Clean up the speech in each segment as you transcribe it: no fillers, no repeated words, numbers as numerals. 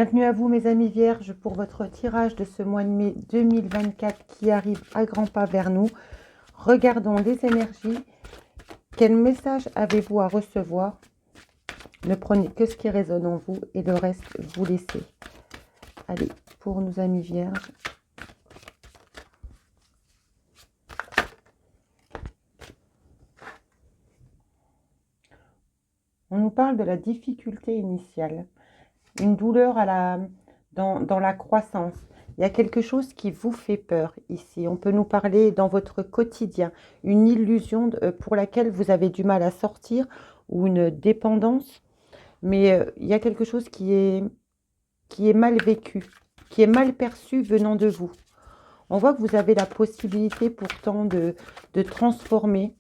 Bienvenue à vous mes amis vierges pour votre tirage de ce mois de mai 2024 qui arrive à grands pas vers nous. Regardons les énergies. Quel message avez-vous à recevoir? Ne prenez que ce qui résonne en vous et le reste vous laissez. Allez, pour nos amis vierges. On nous parle de la difficulté initiale, une douleur dans la croissance. Il y a quelque chose qui vous fait peur ici. On peut nous parler dans votre quotidien, une illusion pour laquelle vous avez du mal à sortir ou une dépendance. Mais il y a quelque chose qui est mal vécu, qui est mal perçu venant de vous. On voit que vous avez la possibilité pourtant de transformer.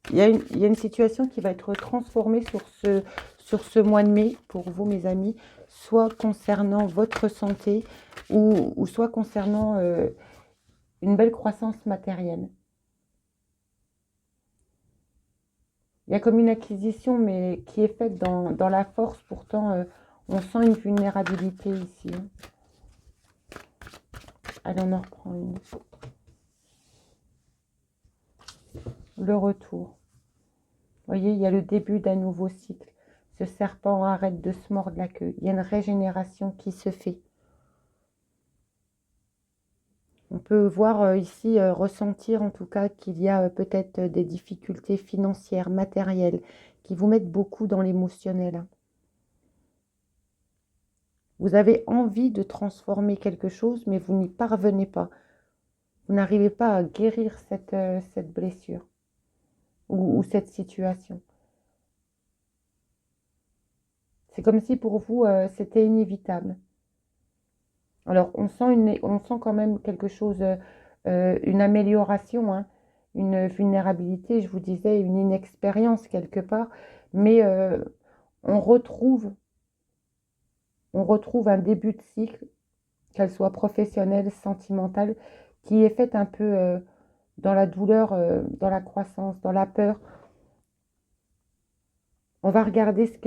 Il y a une situation qui va être transformée sur ce mois de mai pour vous, mes amis, soit concernant votre santé ou soit concernant une belle croissance matérielle. Il y a comme une acquisition, mais qui est faite dans la force. Pourtant, on sent une vulnérabilité ici. Allez, on en reprend une. Le retour. Vous voyez, il y a le début d'un nouveau cycle. Ce serpent arrête de se mordre la queue. Il y a une régénération qui se fait. On peut voir ici, ressentir en tout cas qu'il y a peut-être des difficultés financières, matérielles, qui vous mettent beaucoup dans l'émotionnel. Vous avez envie de transformer quelque chose, mais vous n'y parvenez pas. Vous n'arrivez pas à guérir cette blessure ou cette situation. C'est comme si pour vous, c'était inévitable. Alors, on sent quand même quelque chose, une amélioration, hein, une vulnérabilité, je vous disais, une inexpérience quelque part, mais on retrouve un début de cycle, qu'elle soit professionnelle, sentimentale, qui est faite un peu dans la douleur, dans la croissance, dans la peur. On va regarder ce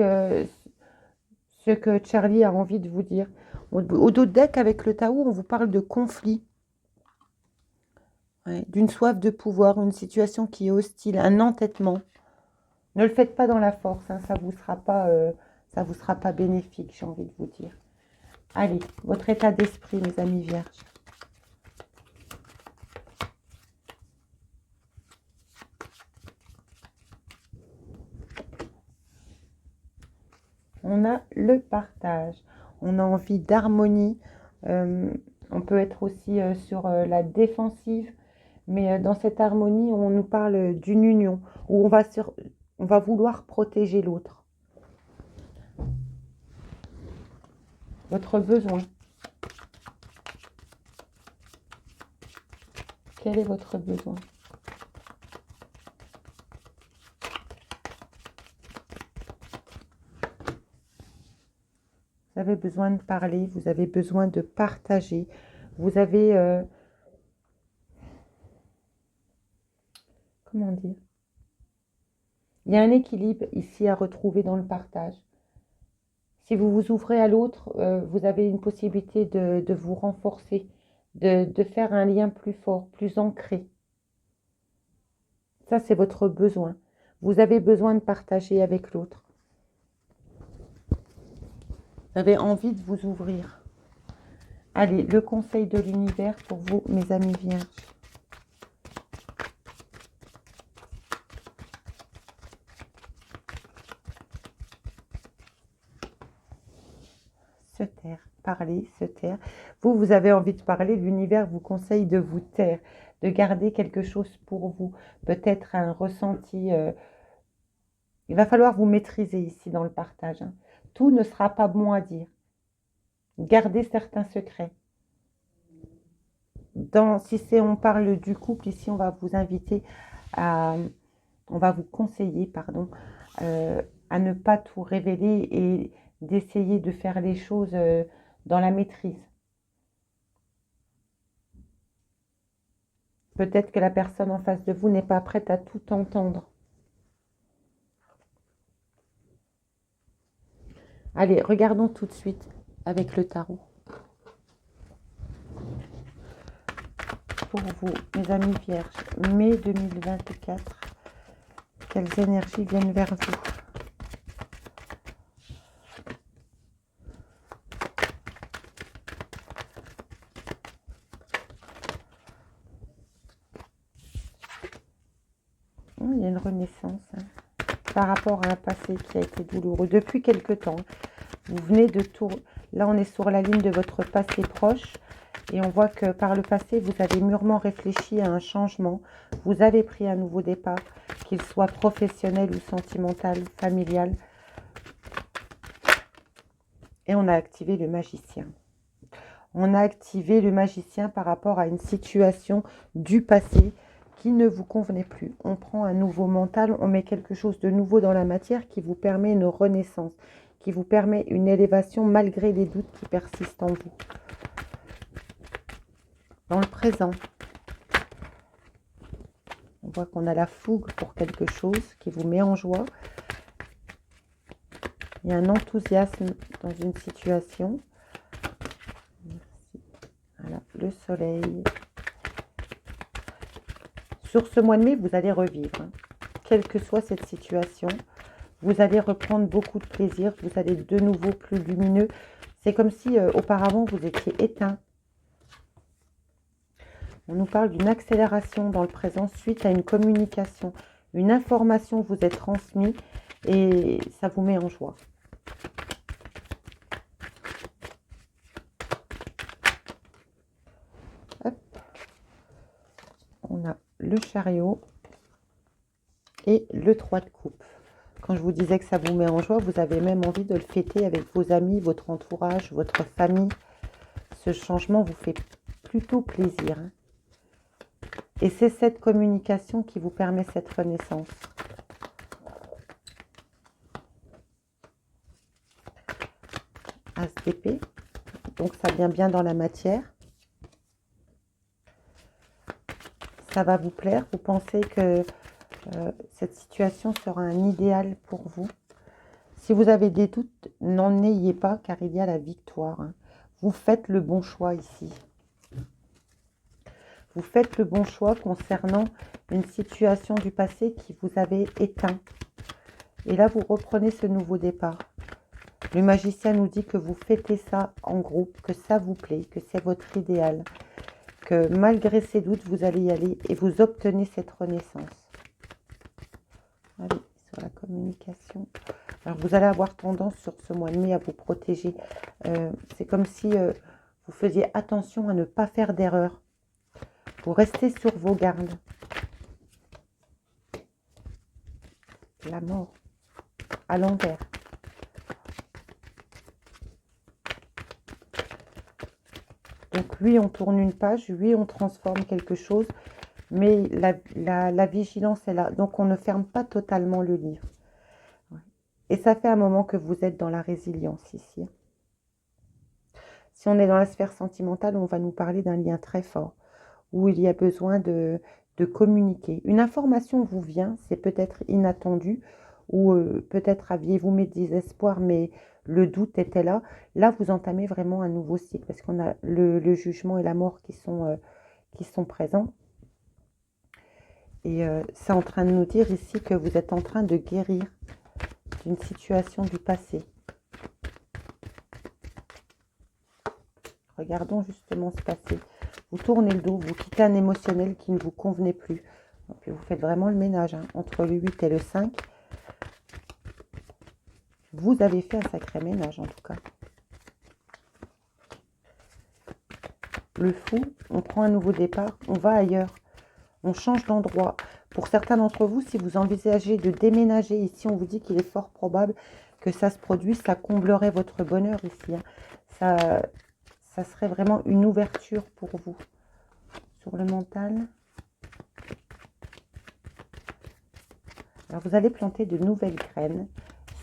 que Charlie a envie de vous dire. Au dos de deck, avec le Tao, on vous parle de conflit. Ouais, d'une soif de pouvoir, une situation qui est hostile, un entêtement. Ne le faites pas dans la force, hein, ça vous sera pas bénéfique, j'ai envie de vous dire. Allez, votre état d'esprit, mes amis vierges. On a le partage, on a envie d'harmonie, on peut être aussi sur la défensive, mais dans cette harmonie, on nous parle d'une union, où on va vouloir protéger l'autre. Votre besoin. Quel est votre besoin? Vous avez besoin de parler, vous avez besoin de partager, vous avez... comment dire? Il y a un équilibre ici à retrouver dans le partage. Si vous vous ouvrez à l'autre, vous avez une possibilité de vous renforcer, de faire un lien plus fort, plus ancré. Ça, c'est votre besoin. Vous avez besoin de partager avec l'autre. Vous avez envie de vous ouvrir. Allez, le conseil de l'univers pour vous, mes amis vierges. Se taire, parler, se taire. Vous avez envie de parler, l'univers vous conseille de vous taire, de garder quelque chose pour vous, peut-être un ressenti. Il va falloir vous maîtriser ici dans le partage. Hein. Tout ne sera pas bon à dire. Gardez certains secrets. Si on parle du couple, ici on va vous inviter on va vous conseiller, pardon, à ne pas tout révéler et d'essayer de faire les choses dans la maîtrise. Peut-être que la personne en face de vous n'est pas prête à tout entendre. Allez, regardons tout de suite avec le tarot. Pour vous, mes amis vierges, mai 2024, quelles énergies viennent vers vous? Il y a une renaissance par rapport à un passé qui a été douloureux depuis quelque temps. Vous venez de tourner. Là, on est sur la ligne de votre passé proche. Et on voit que par le passé, vous avez mûrement réfléchi à un changement. Vous avez pris un nouveau départ, qu'il soit professionnel ou sentimental, familial. Et on a activé le magicien. On a activé le magicien par rapport à une situation du passé qui ne vous convenait plus. On prend un nouveau mental, on met quelque chose de nouveau dans la matière qui vous permet une renaissance, qui vous permet une élévation malgré les doutes qui persistent en vous. Dans le présent, on voit qu'on a la fougue pour quelque chose qui vous met en joie. Il y a un enthousiasme dans une situation. Merci. Voilà, le soleil. Sur ce mois de mai, vous allez revivre. Quelle que soit cette situation, vous allez reprendre beaucoup de plaisir. Vous allez de nouveau plus lumineux. C'est comme si auparavant, vous étiez éteint. On nous parle d'une accélération dans le présent suite à une communication. Une information vous est transmise et ça vous met en joie. Hop. On a le chariot et le 3 de coupe. Quand je vous disais que ça vous met en joie, vous avez même envie de le fêter avec vos amis, votre entourage, votre famille. Ce changement vous fait plutôt plaisir. Et c'est cette communication qui vous permet cette renaissance. As d'épée. Donc ça vient bien dans la matière. Ça va vous plaire. Vous pensez que cette situation sera un idéal pour vous. Si vous avez des doutes, n'en ayez pas car il y a la victoire. Vous faites le bon choix ici. Vous faites le bon choix concernant une situation du passé qui vous avait éteint. Et là, vous reprenez ce nouveau départ. Le magicien nous dit que vous fêtez ça en groupe, que ça vous plaît, que c'est votre idéal, que malgré ces doutes, vous allez y aller et vous obtenez cette renaissance. Allez, sur la communication. Alors, vous allez avoir tendance sur ce mois de mai à vous protéger. C'est comme si vous faisiez attention à ne pas faire d'erreur. Vous restez sur vos gardes. La mort à l'envers. Donc, oui, on tourne une page. Oui, on transforme quelque chose. Mais la vigilance est là. Donc, on ne ferme pas totalement le livre. Et ça fait un moment que vous êtes dans la résilience ici. Si on est dans la sphère sentimentale, on va nous parler d'un lien très fort, où il y a besoin de communiquer. Une information vous vient, c'est peut-être inattendu, ou peut-être aviez-vous mis des espoirs, mais le doute était là. Là, vous entamez vraiment un nouveau cycle, parce qu'on a le jugement et la mort qui sont présents. Et c'est en train de nous dire ici que vous êtes en train de guérir d'une situation du passé. Regardons justement ce passé. Vous tournez le dos, vous quittez un émotionnel qui ne vous convenait plus. Et puis vous faites vraiment le ménage. Entre le 8 et le 5, vous avez fait un sacré ménage en tout cas. Le fou, on prend un nouveau départ, on va ailleurs. On change d'endroit. Pour certains d'entre vous, si vous envisagez de déménager ici, on vous dit qu'il est fort probable que ça se produise. Ça comblerait votre bonheur ici. Ça serait vraiment une ouverture pour vous. Sur le mental. Alors, vous allez planter de nouvelles graines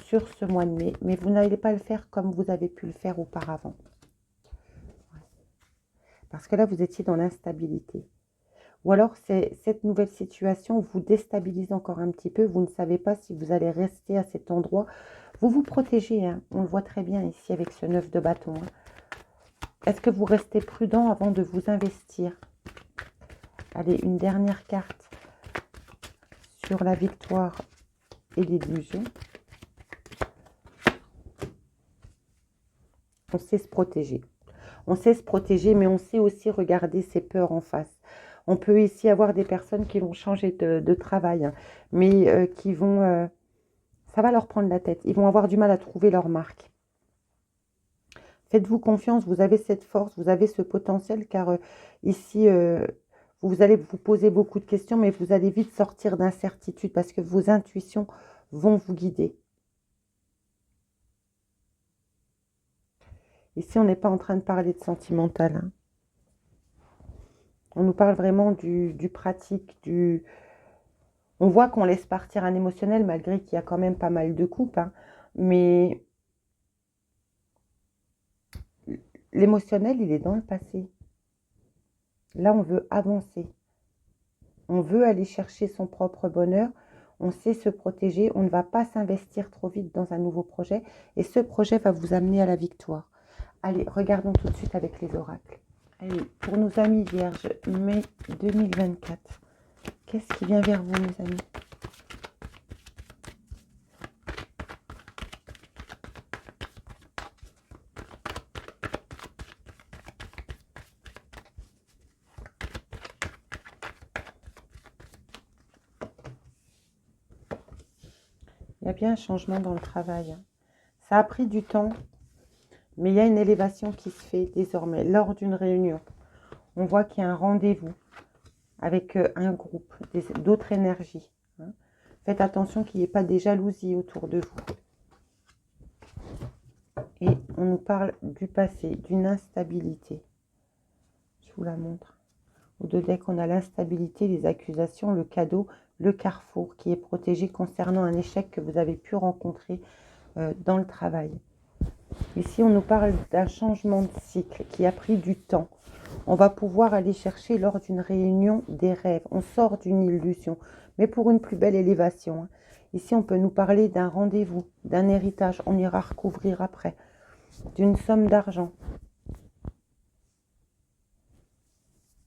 sur ce mois de mai, mais vous n'allez pas le faire comme vous avez pu le faire auparavant. Parce que là, vous étiez dans l'instabilité. Ou alors, cette nouvelle situation vous déstabilise encore un petit peu. Vous ne savez pas si vous allez rester à cet endroit Vous vous protégez, hein, on le voit très bien ici avec ce 9 de bâton. Hein. Est-ce que vous restez prudent avant de vous investir? Allez, une dernière carte sur la victoire et l'illusion. On sait se protéger. On sait se protéger, mais on sait aussi regarder ses peurs en face. On peut ici avoir des personnes qui vont changer de travail, hein, mais qui vont... ça va leur prendre la tête. Ils vont avoir du mal à trouver leur marque. Faites-vous confiance, vous avez cette force, vous avez ce potentiel, car ici, vous allez vous poser beaucoup de questions, mais vous allez vite sortir d'incertitude parce que vos intuitions vont vous guider. Ici, on n'est pas en train de parler de sentimental. Hein. On nous parle vraiment du pratique, du... On voit qu'on laisse partir un émotionnel, malgré qu'il y a quand même pas mal de couples. Hein. Mais l'émotionnel, il est dans le passé. Là, on veut avancer. On veut aller chercher son propre bonheur. On sait se protéger. On ne va pas s'investir trop vite dans un nouveau projet. Et ce projet va vous amener à la victoire. Allez, regardons tout de suite avec les oracles. Allez, pour nos amis vierges, mai 2024. Qu'est-ce qui vient vers vous, mes amis? Il y a bien un changement dans le travail. Hein. Ça a pris du temps, mais il y a une élévation qui se fait désormais lors d'une réunion. On voit qu'il y a un rendez-vous avec un groupe, d'autres énergies. Hein. Faites attention qu'il n'y ait pas des jalousies autour de vous. Et on nous parle du passé, d'une instabilité. Je vous la montre. Au deux decks, on a l'instabilité, les accusations, le cadeau, le carrefour qui est protégé concernant un échec que vous avez pu rencontrer dans le travail. Ici, on nous parle d'un changement de cycle qui a pris du temps. On va pouvoir aller chercher lors d'une réunion des rêves. On sort d'une illusion, mais pour une plus belle élévation. Hein. Ici, on peut nous parler d'un rendez-vous, d'un héritage. On ira recouvrir après, d'une somme d'argent.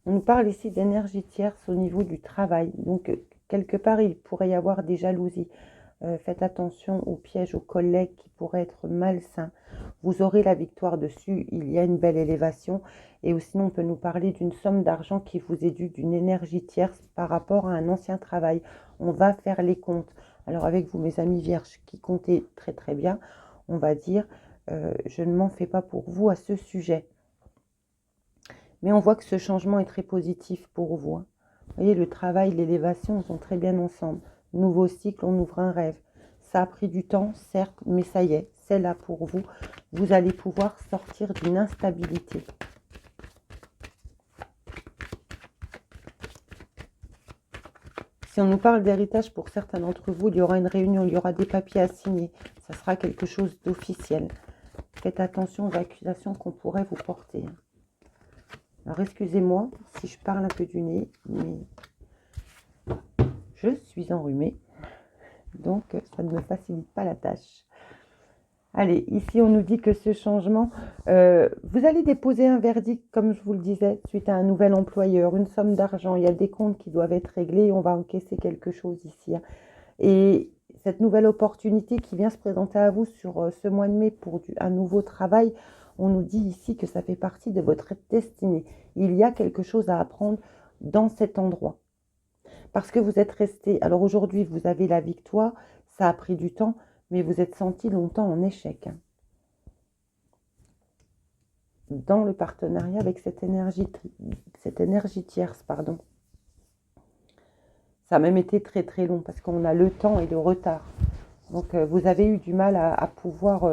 On nous parle ici d'énergie tierce au niveau du travail. Donc, quelque part, il pourrait y avoir des jalousies. Faites attention aux pièges, aux collègues qui pourraient être malsains. Vous aurez la victoire dessus. Il y a une belle élévation. Et sinon, on peut nous parler d'une somme d'argent qui vous est due, d'une énergie tierce par rapport à un ancien travail. On va faire les comptes. Alors, avec vous, mes amis vierges, qui comptez très très bien, on va dire, je ne m'en fais pas pour vous à ce sujet. Mais on voit que ce changement est très positif pour vous. Hein. Vous voyez, le travail, l'élévation sont très bien ensemble. Nouveau cycle, on ouvre un rêve. Ça a pris du temps, certes, mais ça y est, c'est là pour vous. Vous allez pouvoir sortir d'une instabilité. Si on nous parle d'héritage, pour certains d'entre vous, il y aura une réunion, il y aura des papiers à signer. Ça sera quelque chose d'officiel. Faites attention aux accusations qu'on pourrait vous porter. Alors, excusez-moi si je parle un peu du nez, mais je suis enrhumée, donc ça ne me facilite pas la tâche. Allez, ici on nous dit que ce changement, vous allez déposer un verdict, comme je vous le disais, suite à un nouvel employeur, une somme d'argent, il y a des comptes qui doivent être réglés, on va encaisser quelque chose ici. Hein. Et cette nouvelle opportunité qui vient se présenter à vous sur ce mois de mai pour un nouveau travail, on nous dit ici que ça fait partie de votre destinée. Il y a quelque chose à apprendre dans cet endroit. Parce que vous êtes resté, alors aujourd'hui vous avez la victoire, ça a pris du temps, mais vous êtes senti longtemps en échec. Hein. Dans le partenariat avec cette énergie tierce, pardon. Ça a même été très très long parce qu'on a le temps et le retard. Donc vous avez eu du mal à pouvoir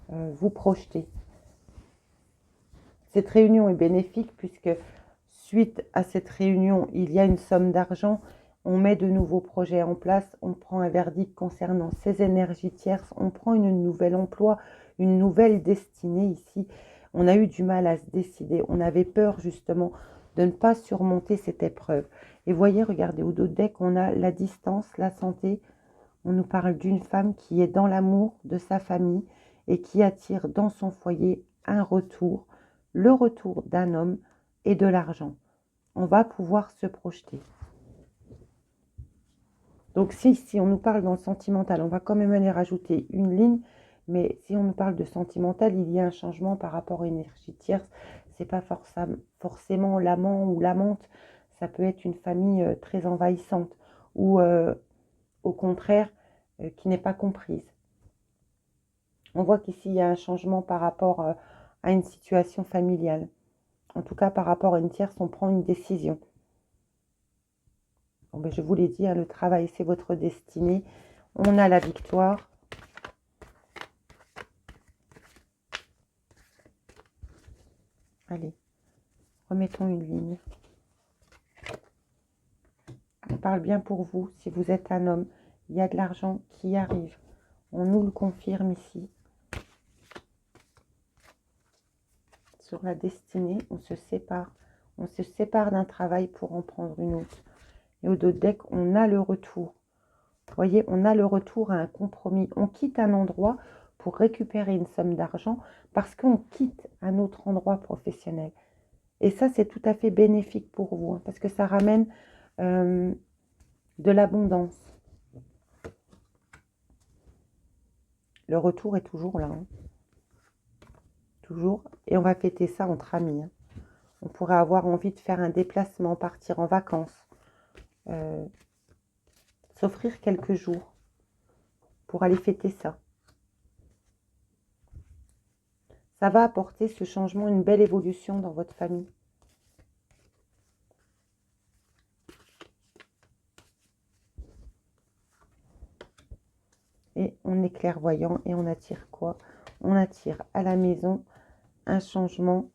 vous projeter. Cette réunion est bénéfique puisque suite à cette réunion, il y a une somme d'argent. On met de nouveaux projets en place. On prend un verdict concernant ces énergies tierces. On prend une nouvelle emploi, une nouvelle destinée ici. On a eu du mal à se décider. On avait peur justement de ne pas surmonter cette épreuve. Et voyez, regardez, au dos de deck, on a la distance, la santé. On nous parle d'une femme qui est dans l'amour de sa famille et qui attire dans son foyer un retour, le retour d'un homme et de l'argent. On va pouvoir se projeter. Donc si on nous parle dans le sentimental, on va quand même aller rajouter une ligne, mais si on nous parle de sentimental, il y a un changement par rapport à une énergie tierce. C'est pas forcément l'amant ou l'amante, ça peut être une famille très envahissante ou au contraire qui n'est pas comprise. On voit qu'ici il y a un changement par rapport à une situation familiale. En tout cas par rapport à une tierce, on prend une décision. Bon, ben, je vous l'ai dit, hein, le travail, c'est votre destinée. On a la victoire. Allez, remettons une ligne. On parle bien pour vous. Si vous êtes un homme, il y a de l'argent qui arrive. On nous le confirme ici. Sur la destinée, on se sépare. On se sépare d'un travail pour en prendre une autre. Et au dos de deck, on a le retour. Vous voyez, on a le retour à un compromis. On quitte un endroit pour récupérer une somme d'argent parce qu'on quitte un autre endroit professionnel. Et ça, c'est tout à fait bénéfique pour vous, hein, parce que ça ramène de l'abondance. Le retour est toujours là. Hein. Toujours. Et on va fêter ça entre amis. Hein. On pourrait avoir envie de faire un déplacement, partir en vacances. S'offrir quelques jours pour aller fêter ça. Ça va apporter ce changement, une belle évolution dans votre famille. Et on est clairvoyant et on attire quoi? On attire à la maison un changement,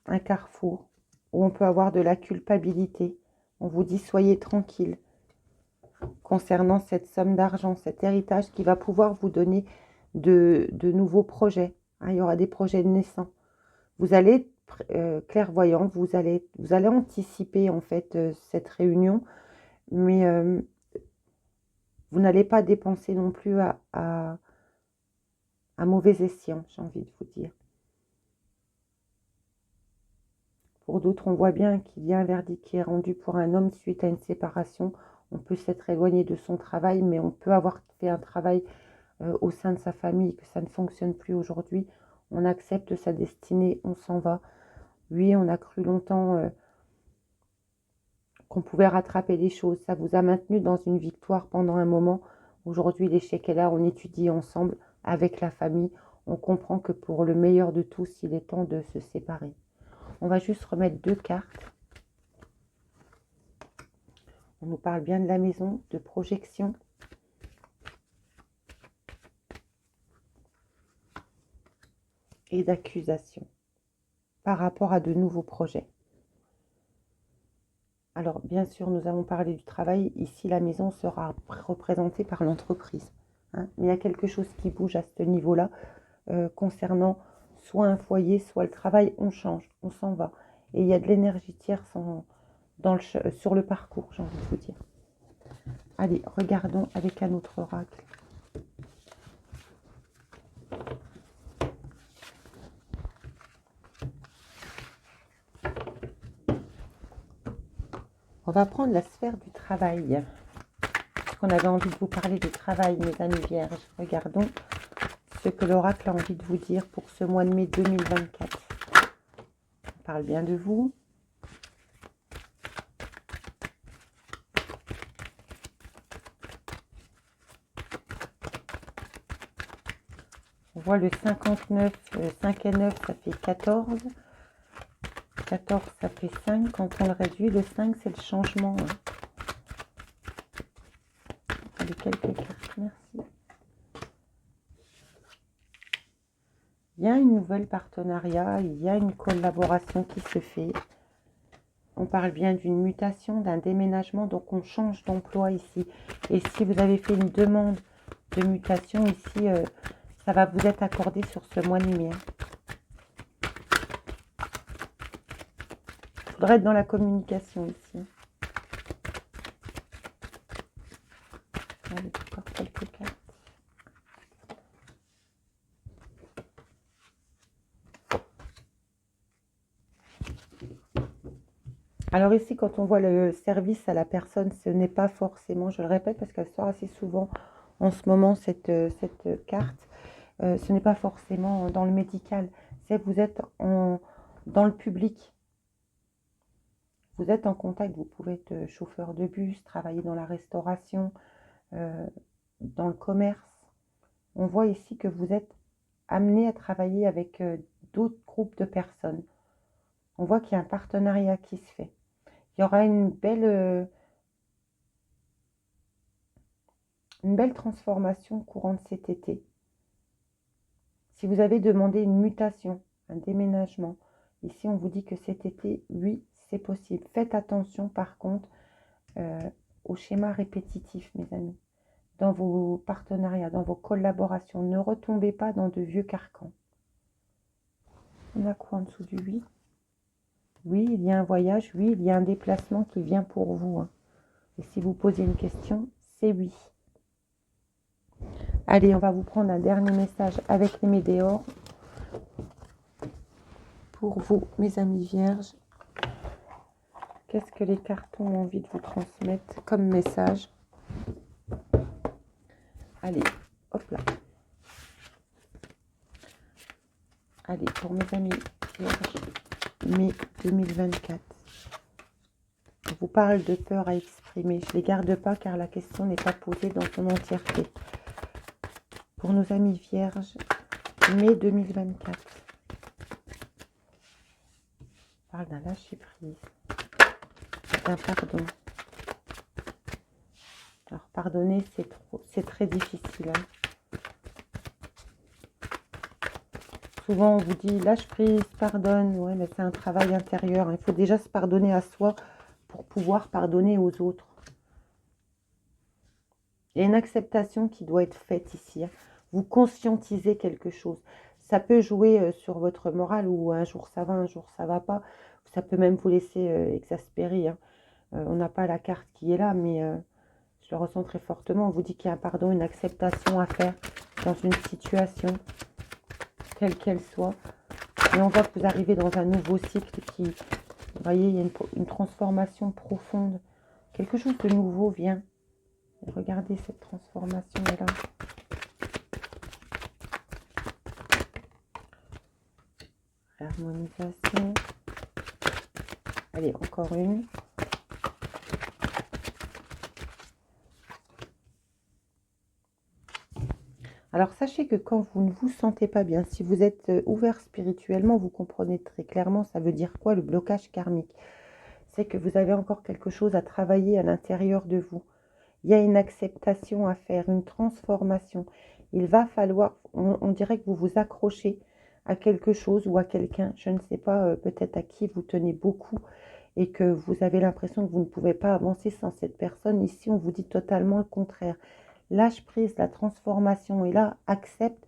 un carrefour, où on peut avoir de la culpabilité. On vous dit soyez tranquille concernant cette somme d'argent, cet héritage qui va pouvoir vous donner de nouveaux projets. Hein, il y aura des projets naissants. Vous allez être clairvoyant, vous allez anticiper en fait cette réunion, mais vous n'allez pas dépenser non plus à mauvais escient, j'ai envie de vous dire. Pour d'autres, on voit bien qu'il y a un verdict qui est rendu pour un homme suite à une séparation. On peut s'être éloigné de son travail, mais on peut avoir fait un travail au sein de sa famille, que ça ne fonctionne plus aujourd'hui. On accepte sa destinée, on s'en va. Oui, on a cru longtemps qu'on pouvait rattraper les choses. Ça vous a maintenu dans une victoire pendant un moment. Aujourd'hui, l'échec est là, on étudie ensemble avec la famille. On comprend que pour le meilleur de tous, il est temps de se séparer. On va juste remettre 2 cartes. On nous parle bien de la maison, de projection. Et d'accusation par rapport à de nouveaux projets. Alors, bien sûr, nous avons parlé du travail. Ici, la maison sera représentée par l'entreprise. Hein. Mais il y a quelque chose qui bouge à ce niveau-là concernant soit un foyer, soit le travail. On change, on s'en va. Et il y a de l'énergie tierce sur le parcours, j'ai envie de vous dire. Allez, regardons avec un autre oracle. On va prendre la sphère du travail. On avait envie de vous parler de travail, mes amis vierges. Regardons ce que l'oracle a envie de vous dire pour ce mois de mai 2024. On parle bien de vous. On voit le 59, 5 et 9, ça fait 14. 14, ça fait 5. Quand on le réduit, le 5, c'est le changement. Allez, quelques cartes, merci. Il y a une nouvelle partenariat, il y a une collaboration qui se fait. On parle bien d'une mutation, d'un déménagement, donc on change d'emploi ici. Et si vous avez fait une demande de mutation ici, ça va vous être accordé sur ce mois de mai. Il faudrait être dans la communication ici. Allez, quelques cartes. Alors ici, quand on voit le service à la personne, ce n'est pas forcément, je le répète parce qu'elle sort assez souvent en ce moment, cette carte, ce n'est pas forcément dans le médical, c'est que vous êtes dans le public. Vous êtes en contact, vous pouvez être chauffeur de bus, travailler dans la restauration, dans le commerce. On voit ici que vous êtes amené à travailler avec d'autres groupes de personnes. On voit qu'il y a un partenariat qui se fait. Il y aura une belle transformation courant de cet été. Si vous avez demandé une mutation, un déménagement, ici on vous dit que cet été, oui, c'est possible. Faites attention par contre au schéma répétitif, mes amis. Dans vos partenariats, dans vos collaborations, ne retombez pas dans de vieux carcans. On a quoi en dessous du oui? Oui, il y a un voyage, oui, il y a un déplacement qui vient pour vous. Hein. Et si vous posez une question, c'est oui. Allez, on va vous prendre un dernier message avec les météores. Pour vous, mes amis vierges, qu'est-ce que les cartons ont envie de vous transmettre comme message? Allez, hop là. Allez, pour mes amis vierges, mai 2024. Je vous parle de peur à exprimer. Je ne les garde pas car la question n'est pas posée dans son entièreté. Pour nos amis vierges, mai 2024. On parle d'un lâcher prise, d'un pardon. Alors, pardonner, c'est très difficile. Hein. Souvent, on vous dit lâche prise, pardonne. Ouais, mais c'est un travail intérieur. Hein. Il faut déjà se pardonner à soi pour pouvoir pardonner aux autres. Il y a une acceptation qui doit être faite ici. Hein. Vous conscientisez quelque chose. Ça peut jouer sur votre morale où un jour ça va, un jour ça va pas. Ça peut même vous laisser exaspérer. Hein. On n'a pas la carte qui est là, mais je le ressens très fortement. On vous dit qu'il y a un pardon, une acceptation à faire dans une situation, quelle qu'elle soit. Et on voit que vous arrivez dans un nouveau cycle qui, vous voyez, il y a une transformation profonde. Quelque chose de nouveau vient. Et regardez cette transformation est là. Harmonisation. Allez, encore une. Alors, sachez que quand vous ne vous sentez pas bien, si vous êtes ouvert spirituellement, vous comprenez très clairement, ça veut dire quoi le blocage karmique? C'est que vous avez encore quelque chose à travailler à l'intérieur de vous. Il y a une acceptation à faire, une transformation. Il va falloir, on dirait que vous vous accrochez à quelque chose ou à quelqu'un, je ne sais pas, peut-être à qui vous tenez beaucoup et que vous avez l'impression que vous ne pouvez pas avancer sans cette personne. Ici, on vous dit totalement le contraire. Lâche prise, la transformation est là, accepte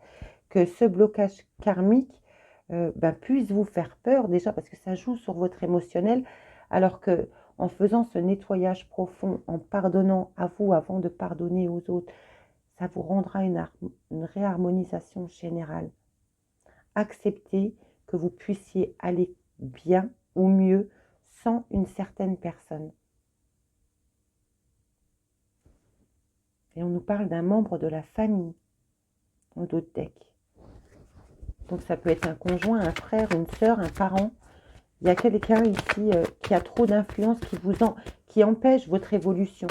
que ce blocage karmique puisse vous faire peur déjà parce que ça joue sur votre émotionnel alors que en faisant ce nettoyage profond, en pardonnant à vous avant de pardonner aux autres, ça vous rendra une réharmonisation générale. Acceptez que vous puissiez aller bien ou mieux sans une certaine personne. Et on nous parle d'un membre de la famille dans d'autres decks. Donc ça peut être un conjoint, un frère, une sœur, un parent. Il y a quelqu'un ici qui a trop d'influence, qui empêche votre évolution.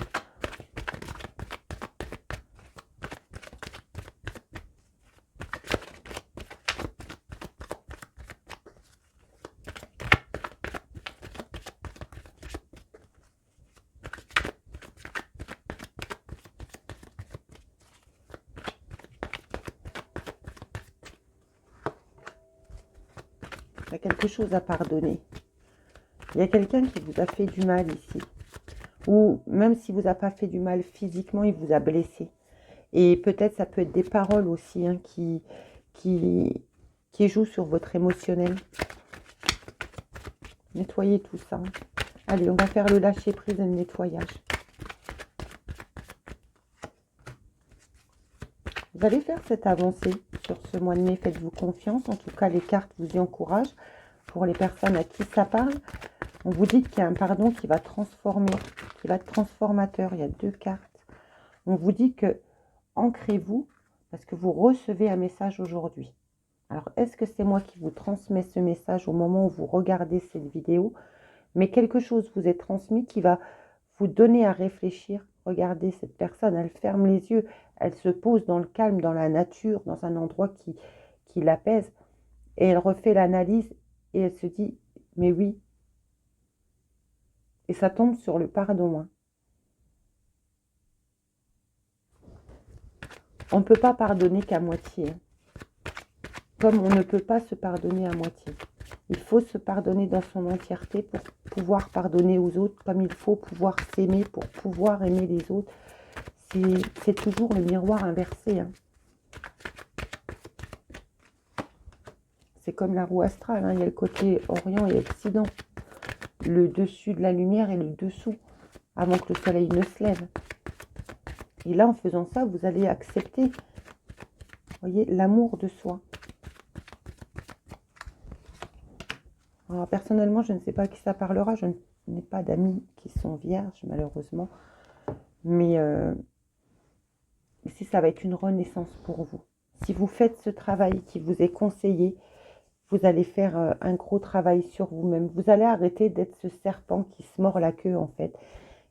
Il y a quelque chose à pardonner. Il y a quelqu'un qui vous a fait du mal ici. Ou même s'il ne vous a pas fait du mal physiquement, il vous a blessé. Et peut-être ça peut être des paroles aussi hein, qui jouent sur votre émotionnel. Nettoyez tout ça. Allez, on va faire le lâcher prise et le nettoyage. allez faire cette avancée sur ce mois de mai. Faites-vous confiance. En tout cas, les cartes vous y encouragent. Pour les personnes à qui ça parle, on vous dit qu'il y a un pardon qui va transformer, qui va être transformateur. Il y a 2 cartes. On vous dit que ancrez-vous parce que vous recevez un message aujourd'hui. Alors, est-ce que c'est moi qui vous transmets ce message au moment où vous regardez cette vidéo? Mais quelque chose vous est transmis qui va vous donner à réfléchir. Regardez, cette personne, elle ferme les yeux, elle se pose dans le calme, dans la nature, dans un endroit qui l'apaise. Et elle refait l'analyse et elle se dit, mais oui. Et ça tombe sur le pardon. Hein. On ne peut pas pardonner qu'à moitié. Hein. Comme on ne peut pas se pardonner à moitié. Il faut se pardonner dans son entièreté pour pouvoir pardonner aux autres, comme il faut pouvoir s'aimer pour pouvoir aimer les autres. C'est toujours le miroir inversé. Hein. C'est comme la roue astrale. Hein. Il y a le côté Orient et Occident. Le dessus de la lumière et le dessous, avant que le soleil ne se lève. Et là, en faisant ça, vous allez accepter, voyez, l'amour de soi. Alors, personnellement, je ne sais pas à qui ça parlera. Je n'ai pas d'amis qui sont vierges, malheureusement. Mais ici, ça va être une renaissance pour vous. Si vous faites ce travail qui vous est conseillé, vous allez faire un gros travail sur vous-même. Vous allez arrêter d'être ce serpent qui se mord la queue, en fait,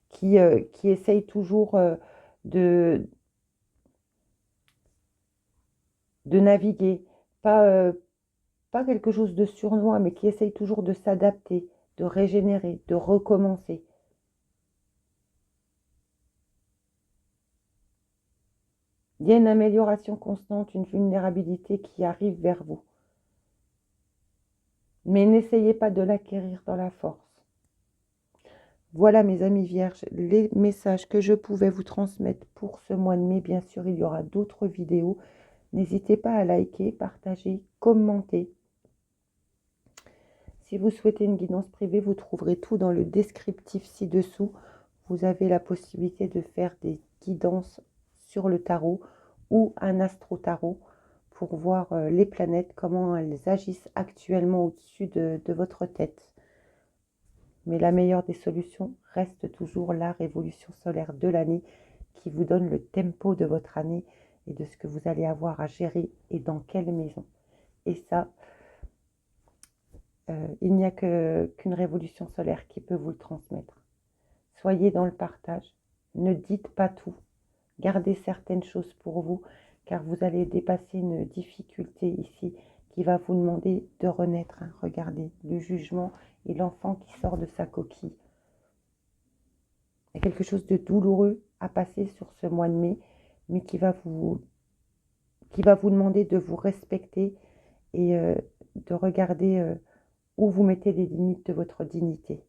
qui essaye toujours de naviguer. Pas quelque chose de sournois, mais qui essaye toujours de s'adapter, de régénérer, de recommencer. Il y a une amélioration constante, une vulnérabilité qui arrive vers vous. Mais n'essayez pas de l'acquérir dans la force. Voilà mes amis vierges, les messages que je pouvais vous transmettre pour ce mois de mai. Bien sûr, il y aura d'autres vidéos. N'hésitez pas à liker, partager, commenter. Si vous souhaitez une guidance privée, vous trouverez tout dans le descriptif ci-dessous. Vous avez la possibilité de faire des guidances sur le tarot ou un astro-tarot pour voir les planètes, comment elles agissent actuellement au-dessus de votre tête. Mais la meilleure des solutions reste toujours la révolution solaire de l'année qui vous donne le tempo de votre année et de ce que vous allez avoir à gérer et dans quelle maison. Et ça, il n'y a qu'une révolution solaire qui peut vous le transmettre. Soyez dans le partage, ne dites pas tout, gardez certaines choses pour vous, car vous allez dépasser une difficulté ici qui va vous demander de renaître. Hein. Regardez, le jugement et l'enfant qui sort de sa coquille. Il y a quelque chose de douloureux à passer sur ce mois de mai, mais qui va vous demander de vous respecter et de regarder où vous mettez les limites de votre dignité.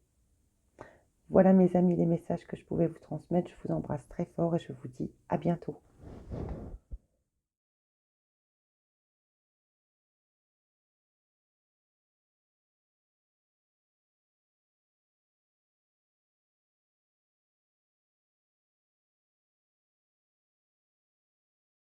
Voilà mes amis les messages que je pouvais vous transmettre. Je vous embrasse très fort et je vous dis à bientôt.